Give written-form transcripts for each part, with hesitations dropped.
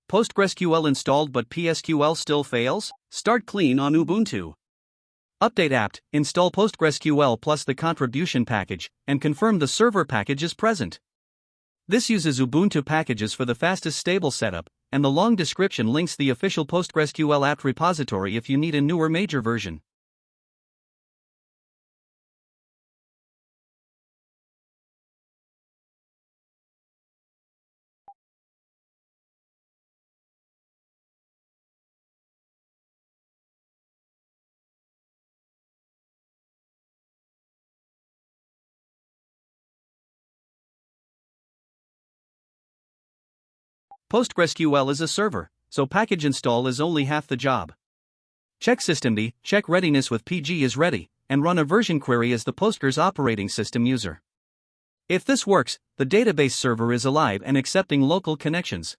PostgreSQL installed but PSQL still fails? Start clean on Ubuntu. Update apt, install PostgreSQL plus the contribution package, and confirm the server package is present. This uses Ubuntu packages for the fastest stable setup, and the long description links the official PostgreSQL apt repository if you need a newer major version. PostgreSQL is a server, so package install is only half the job. Check systemd, check readiness with PG is ready, and run a version query as the Postgres operating system user. If this works, the database server is alive and accepting local connections.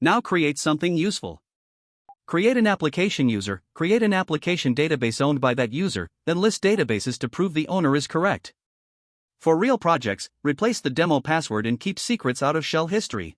Now create something useful. Create an application user, create an application database owned by that user, then list databases to prove the owner is correct. For real projects, replace the demo password and keep secrets out of shell history.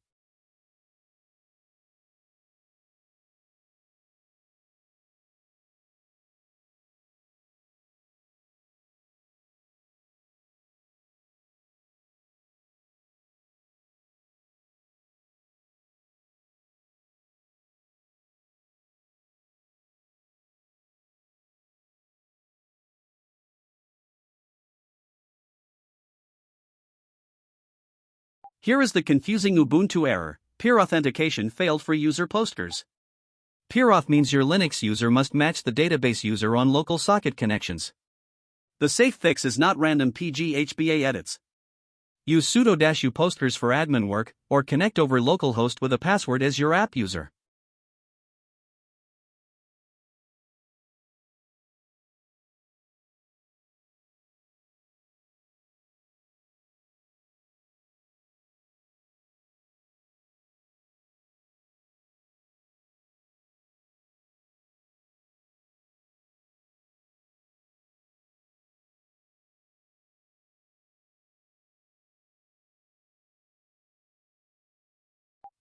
Here is the confusing Ubuntu error: peer authentication failed for user Postgres. Peer auth means your Linux user must match the database user on local socket connections. The safe fix is not random PGHBA edits. Use sudo-u Postgres for admin work, or connect over localhost with a password as your app user.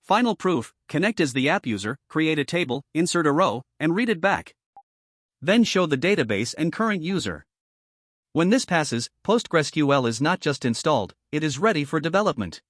Final proof: connect as the app user, create a table, insert a row, and read it back. Then show the database and current user. When this passes, PostgreSQL is not just installed, it is ready for development.